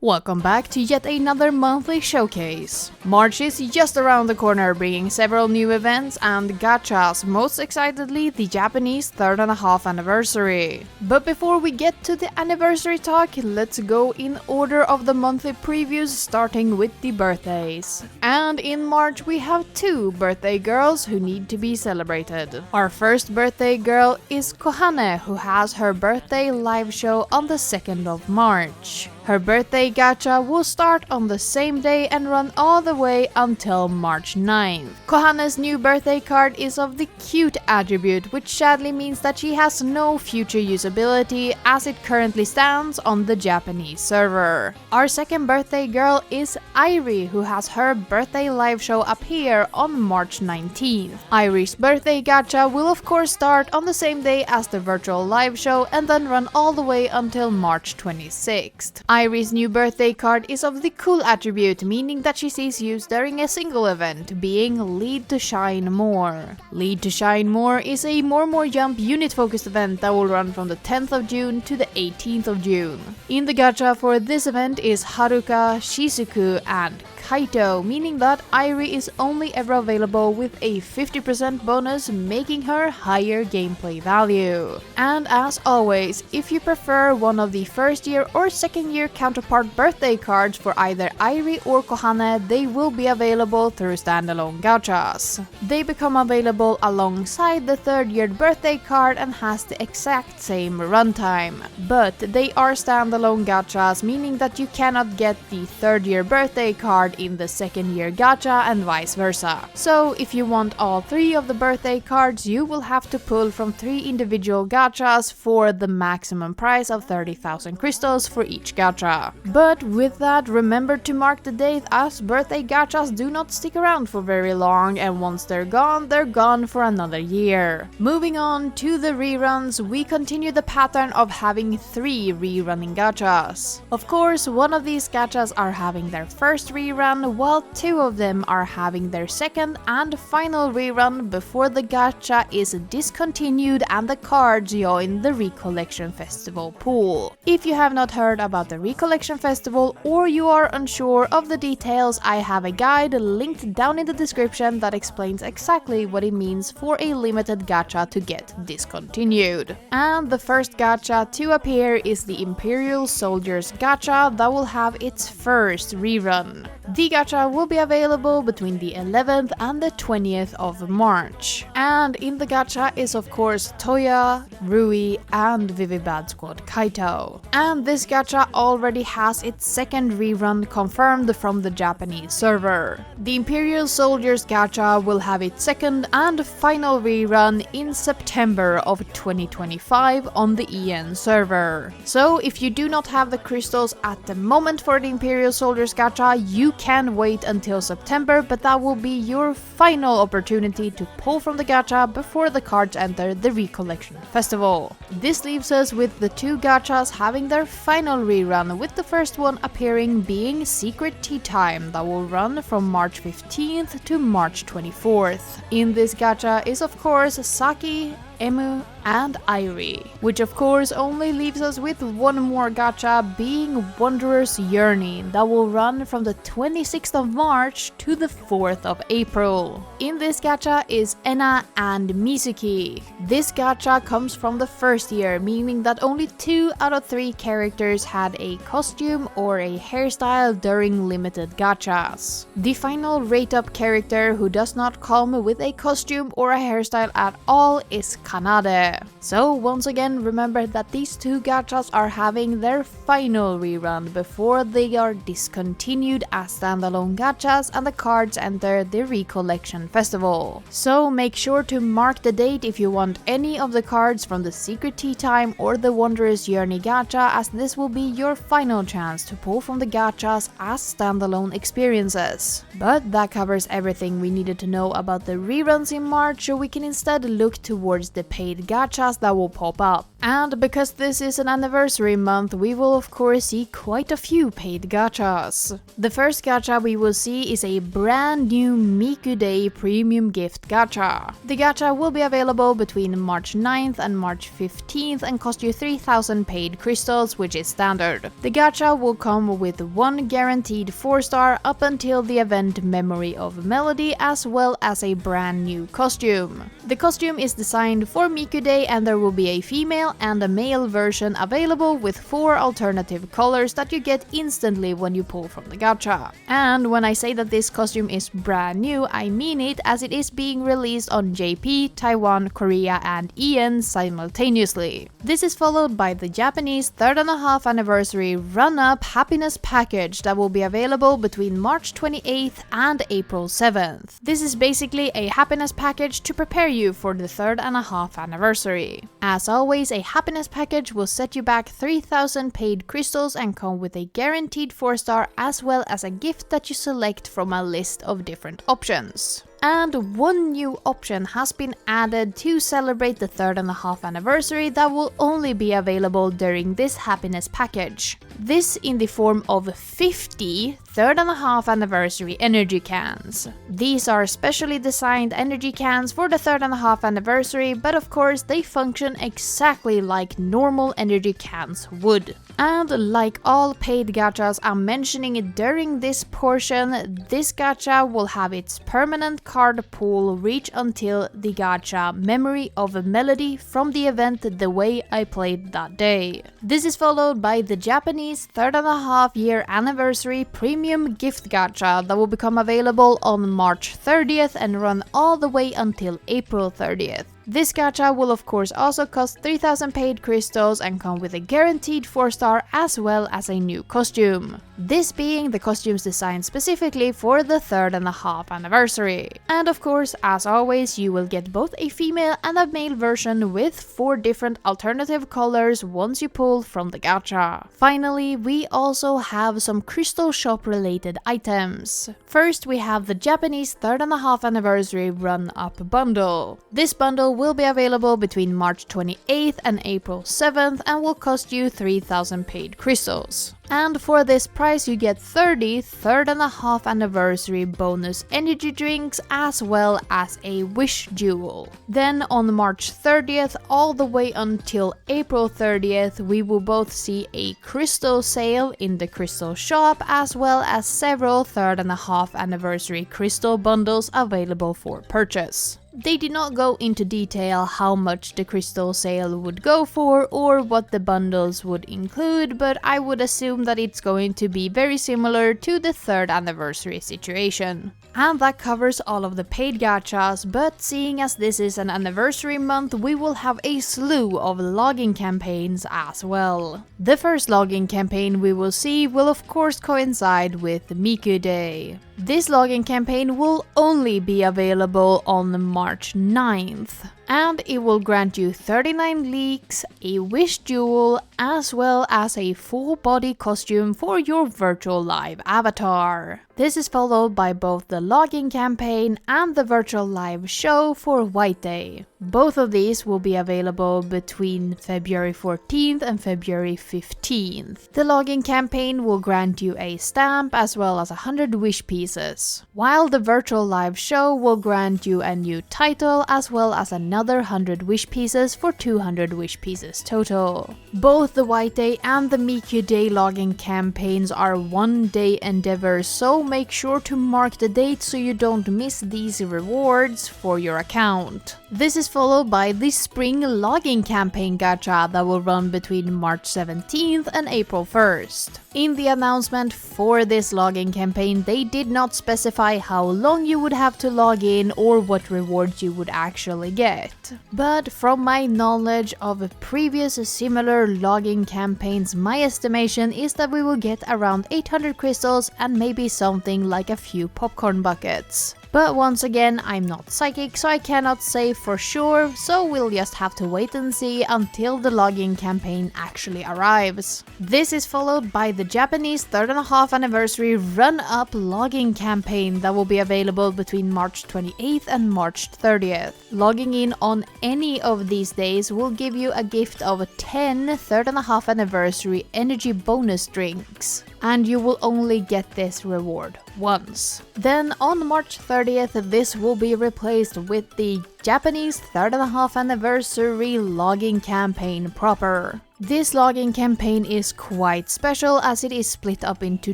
Welcome back to yet another monthly showcase. March is just around the corner, bringing several new events and gachas, most excitedly the Japanese 3.5 anniversary. But before we get to the anniversary talk, let's go in order of the monthly previews, starting with the birthdays. And in March we have 2 birthday girls who need to be celebrated. Our first birthday girl is Kohane, who has her birthday live show on the 2nd of March. Her birthday gacha will start on the same day and run all the way until March 9th. Kohane's new birthday card is of the cute attribute, which sadly means that she has no future usability as it currently stands on the Japanese server. Our second birthday girl is Airi, who has her birthday live show up here on March 19th. Airi's birthday gacha will of course start on the same day as the virtual live show and then run all the way until March 26th. Airi's new birthday card is of the cool attribute, meaning that she sees use during a single event, being Lead to Shine More. Lead to Shine More is a more jump unit focused event that will run from the 10th of June to the 18th of June. In the gacha for this event is Haruka, Shizuku and Akito, meaning that Airi is only ever available with a 50% bonus, making her higher gameplay value. And as always, if you prefer one of the first year or second year counterpart birthday cards for either Airi or Kohane, they will be available through standalone gachas. They become available alongside the third year birthday card and has the exact same runtime. But they are standalone gachas, meaning that you cannot get the third year birthday card in the second year gacha and vice versa. So if you want all 3 of the birthday cards, you will have to pull from 3 individual gachas for the maximum price of 30,000 crystals for each gacha. But with that, remember to mark the date, as birthday gachas do not stick around for very long, and once they're gone for another year. Moving on to the reruns, we continue the pattern of having 3 rerunning gachas. Of course, one of these gachas are having their first rerun, while 2 of them are having their second and final rerun before the gacha is discontinued and the cards join the Recollection Festival pool. If you have not heard about the Recollection Festival or you are unsure of the details, I have a guide linked down in the description that explains exactly what it means for a limited gacha to get discontinued. And the first gacha to appear is the Imperial Soldiers gacha that will have its first rerun. The gacha will be available between the 11th and the 20th of March. And in the gacha is of course Toya, Rui and Vivi Bad Squad Kaito. And this gacha already has its second rerun confirmed from the Japanese server. The Imperial Soldiers gacha will have its second and final rerun in September of 2025 on the EN server. So if you do not have the crystals at the moment for the Imperial Soldiers gacha, you can wait until September, but that will be your final opportunity to pull from the gacha before the cards enter the Recollection Festival. This leaves us with the 2 gachas having their final rerun, with the first one appearing being Secret Tea Time that will run from March 15th to March 24th. In this gacha is of course Saki, Emu and Airi, which of course only leaves us with one more gacha, being Wanderer's Yearning, that will run from the 26th of March to the 4th of April. In this gacha is Enna and Mizuki. This gacha comes from the first year, meaning that only 2 out of 3 characters had a costume or a hairstyle during limited gachas. The final rate-up character who does not come with a costume or a hairstyle at all is Kanade. So once again, remember that these 2 gachas are having their final rerun before they are discontinued as standalone gachas and the cards enter the Recollection Festival. So make sure to mark the date if you want any of the cards from the Secret Tea Time or the Wanderer's Journey gacha, as this will be your final chance to pull from the gachas as standalone experiences. But that covers everything we needed to know about the reruns in March, so we can instead look towards the paid gachas gachas that will pop up. And because this is an anniversary month, we will of course see quite a few paid gachas. The first gacha we will see is a brand new Miku Day premium gift gacha. The gacha will be available between March 9th and March 15th and cost you 3000 paid crystals, which is standard. The gacha will come with one guaranteed 4-star up until the event Memory of Melody, as well as a brand new costume. The costume is designed for Miku Day and there will be a female and a male version available with 4 alternative colors that you get instantly when you pull from the gacha. And when I say that this costume is brand new, I mean it, as it is being released on JP, Taiwan, Korea and EN simultaneously. This is followed by the Japanese 3.5 anniversary run-up happiness package that will be available between March 28th and April 7th. This is basically a happiness package to prepare you for the 3.5 anniversary. As always, a happiness package will set you back 3000 paid crystals and come with a guaranteed 4-star, as well as a gift that you select from a list of different options. And one new option has been added to celebrate the 3.5 anniversary that will only be available during this happiness package. This in the form of 50 3.5 anniversary energy cans. These are specially designed energy cans for the 3.5 anniversary, but of course they function exactly like normal energy cans would. And like all paid gachas I'm mentioning during this portion, this gacha will have its permanent card pool reach until the gacha Memory of a Melody from the event The Way I Played That Day. This is followed by the Japanese 3.5 year anniversary premium gift gacha that will become available on March 30th and run all the way until April 30th. This gacha will of course also cost 3000 paid crystals and come with a guaranteed 4-star as well as a new costume. This being the costumes designed specifically for the 3.5 anniversary. And of course, as always, you will get both a female and a male version with 4 different alternative colors once you pull from the gacha. Finally, we also have some crystal shop related items. First, we have the Japanese 3.5 anniversary run-up bundle. This bundle will be available between March 28th and April 7th and will cost you 3000 paid crystals. And for this price you get 30 3.5 anniversary bonus energy drinks as well as a wish jewel. Then on March 30th all the way until April 30th we will both see a crystal sale in the crystal shop as well as several 3.5 anniversary crystal bundles available for purchase. They did not go into detail how much the crystal sale would go for or what the bundles would include, but I would assume that it's going to be very similar to the 3rd anniversary situation. And that covers all of the paid gachas, but seeing as this is an anniversary month, we will have a slew of login campaigns as well. The first login campaign we will see will of course coincide with Miku Day. This login campaign will only be available on March 9th. And it will grant you 39 leaks, a wish jewel, as well as a full body costume for your virtual live avatar. This is followed by both the login campaign and the virtual live show for White Day. Both of these will be available between February 14th and February 15th. The login campaign will grant you a stamp as well as 100 wish pieces, while the virtual live show will grant you a new title as well as another 100 wish pieces for 200 wish pieces total. Both the White Day and the Miku Day login campaigns are one-day endeavors, so make sure to mark the date so you don't miss these rewards for your account. This is followed by the Spring login campaign gacha that will run between March 17th and April 1st. In the announcement for this login campaign, they did not specify how long you would have to log in or what rewards you would actually get. But from my knowledge of previous similar login campaigns, my estimation is that we will get around 800 crystals and maybe something like a few popcorn buckets. But once again, I'm not psychic, so I cannot say for sure, so we'll just have to wait and see until the login campaign actually arrives. This is followed by the Japanese 3.5 anniversary run-up login campaign that will be available between March 28th and March 30th. Logging in on any of these days will give you a gift of 10 3.5 anniversary energy bonus drinks, and you will only get this reward once. Then on March 30th, this will be replaced with the Japanese 3.5 anniversary login campaign proper. This login campaign is quite special as it is split up into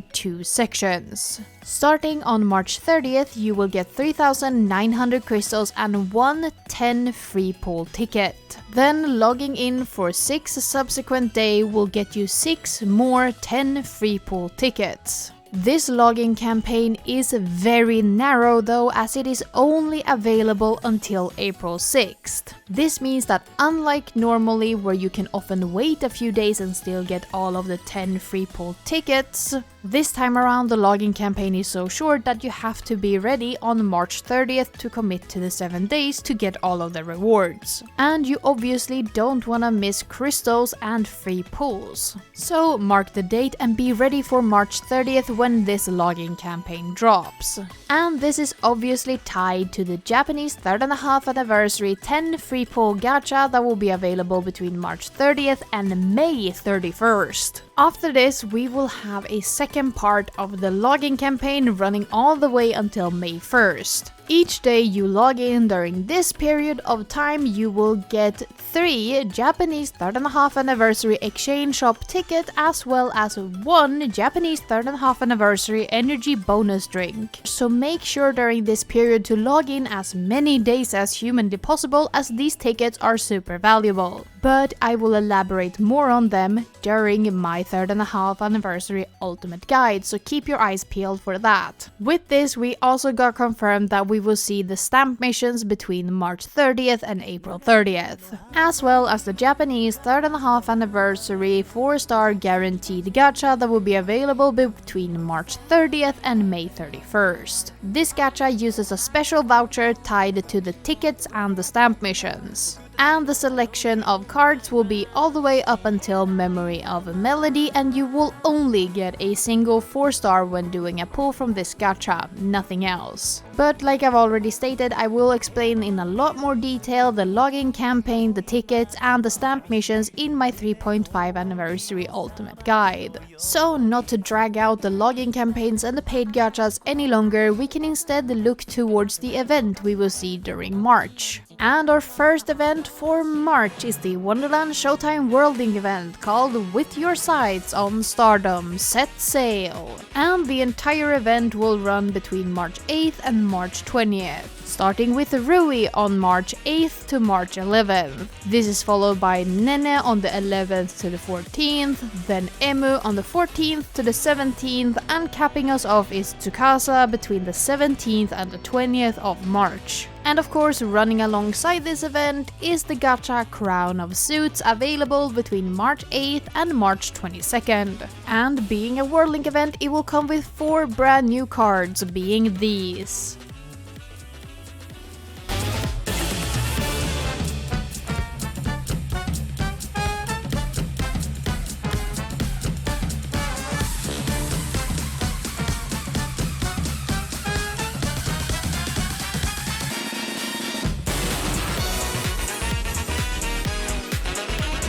2 sections. Starting on March 30th, you will get 3,900 crystals and 1 10 free pool ticket. Then logging in for 6 subsequent days will get you 6 more 10 free pool tickets. This login campaign is very narrow though, as it is only available until April 6th. This means that unlike normally where you can often wait a few days and still get all of the 10 free pool tickets, this time around the login campaign is so short that you have to be ready on March 30th to commit to the 7 days to get all of the rewards. And you obviously don't wanna miss crystals and free pools. So mark the date and be ready for March 30th when this login campaign drops. And this is obviously tied to the Japanese 3.5 anniversary 10 free pool gacha that will be available between March 30th and May 31st. After this, we will have a second part of the login campaign running all the way until May 1st. Each day you log in during this period of time, you will get 3 Japanese 3.5 anniversary exchange shop ticket as well as 1 Japanese 3.5 anniversary energy bonus drink. So make sure during this period to log in as many days as humanly possible, as these tickets are super valuable. But I will elaborate more on them during my 3.5 anniversary ultimate guide, so keep your eyes peeled for that. With this, we also got confirmed that we will see the stamp missions between March 30th and April 30th, as well as the Japanese 3.5 anniversary 4-star guaranteed gacha that will be available between March 30th and May 31st. This gacha uses a special voucher tied to the tickets and the stamp missions. And the selection of cards will be all the way up until Memory of a Melody, and you will only get a single 4-star when doing a pull from this gacha, nothing else. But like I've already stated, I will explain in a lot more detail the login campaign, the tickets, and the stamp missions in my 3.5 anniversary ultimate guide. So not to drag out the login campaigns and the paid gachas any longer, we can instead look towards the event we will see during March. And our first event for March is the Wonderland Showtime Worldlink event called With Your Sights on Stardom Set Sail. And the entire event will run between March 8th and March 20th. Starting with Rui on March 8th to March 11th. This is followed by Nene on the 11th to the 14th, then Emu on the 14th to the 17th, and capping us off is Tsukasa between the 17th and the 20th of March. And of course, running alongside this event is the gacha Crown of Suits, available between March 8th and March 22nd. And being a Worldlink event, it will come with 4 brand new cards, being these.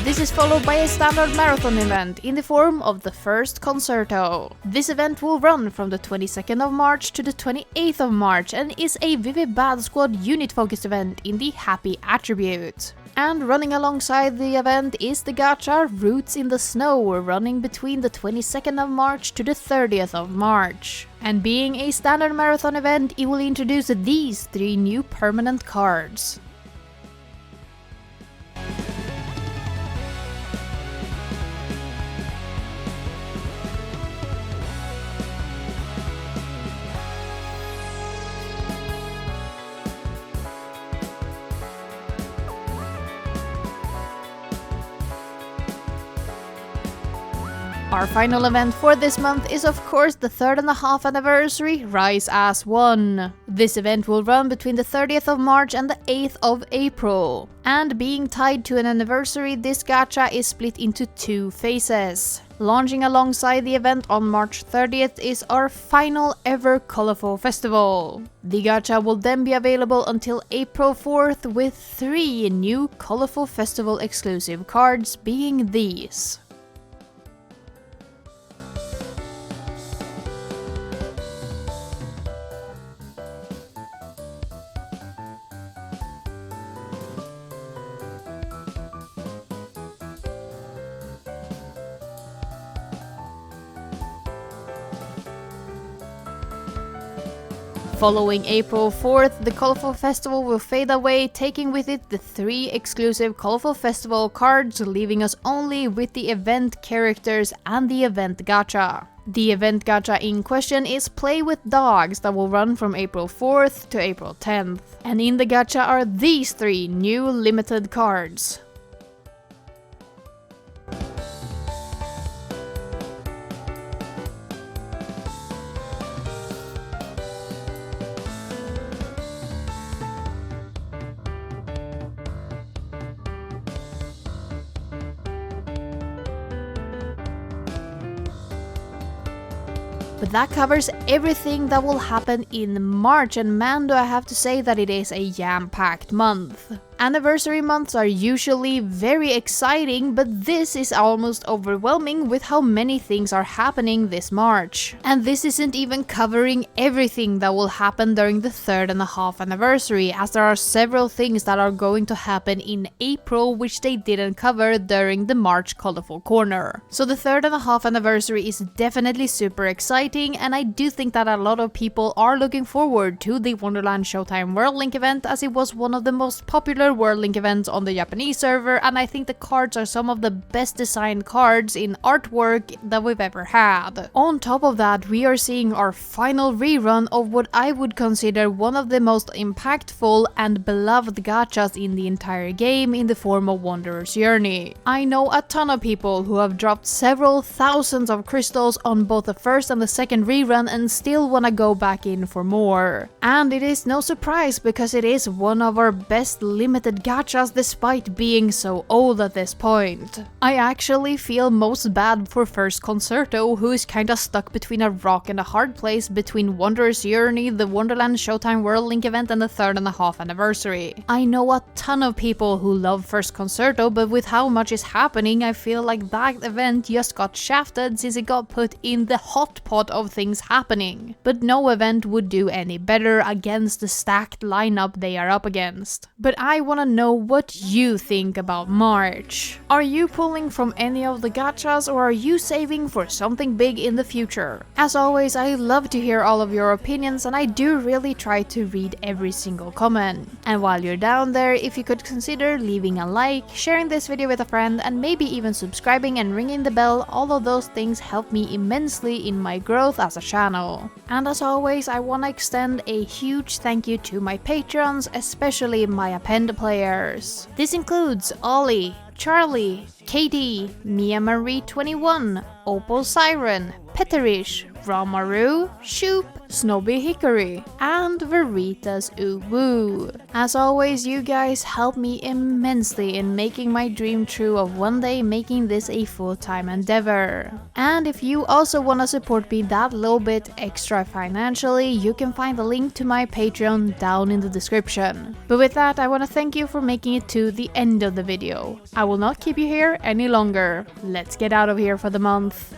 This is followed by a standard marathon event in the form of the first Concerto. This event will run from the 22nd of March to the 28th of March and is a Vivid Bad Squad unit focused event in the Happy attribute. And running alongside the event is the gacha Roots in the Snow, running between the 22nd of March to the 30th of March. And being a standard marathon event, it will introduce these 3 new permanent cards. Our final event for this month is of course the 3.5 anniversary Rise as One. This event will run between the 30th of March and the 8th of April. And being tied to an anniversary, this gacha is split into 2 phases. Launching alongside the event on March 30th is our final ever Colorful Festival. The gacha will then be available until April 4th with 3 new Colorful Festival exclusive cards, being these. Following April 4th, the Colorful Festival will fade away, taking with it the 3 exclusive Colorful Festival cards, leaving us only with the event characters and the event gacha. The event gacha in question is Play with Dogs, that will run from April 4th to April 10th. And in the gacha are these 3 new limited cards. But that covers everything that will happen in March, and man, do I have to say that it is a jam-packed month. Anniversary months are usually very exciting, but this is almost overwhelming with how many things are happening this March. And this isn't even covering everything that will happen during the 3.5 anniversary, as there are several things that are going to happen in April which they didn't cover during the March Colorful Corner. So the 3.5 anniversary is definitely super exciting, and I do think that a lot of people are looking forward to the Wonderland Showtime Worldlink event, as it was one of the most popular Worldlink events on the Japanese server, and I think the cards are some of the best designed cards in artwork that we've ever had. On top of that, we are seeing our final rerun of what I would consider one of the most impactful and beloved gachas in the entire game, in the form of Wanderer's Journey. I know a ton of people who have dropped several thousands of crystals on both the first and the second rerun and still wanna go back in for more. And it is no surprise, because it is one of our best limited gachas despite being so old at this point. I actually feel most bad for first Concerto, who is kinda stuck between a rock and a hard place between Wanderer's Journey, the Wonderland Showtime Worldlink event, and the 3.5 anniversary. I know a ton of people who love first Concerto, but with how much is happening, I feel like that event just got shafted since it got put in the hot pot of things happening. But no event would do any better against the stacked lineup they are up against. But I wanna know what you think about March. Are you pulling from any of the gachas, or are you saving for something big in the future? As always, I love to hear all of your opinions, and I do really try to read every single comment. And while you're down there, if you could consider leaving a like, sharing this video with a friend, and maybe even subscribing and ringing the bell, all of those things help me immensely in my growth as a channel. And as always, I wanna extend a huge thank you to my patrons, especially my append players. This includes Ollie, Charlie, Katie, Mia Marie 21, Opal Siren, Peterish, Ramaru, Shoop, Snobby Hickory, and Veritas Uwu. As always, you guys help me immensely in making my dream true of one day making this a full-time endeavor. And if you also want to support me that little bit extra financially, you can find the link to my Patreon down in the description. But with that, I want to thank you for making it to the end of the video. I will not keep you here any longer. Let's get out of here for the month.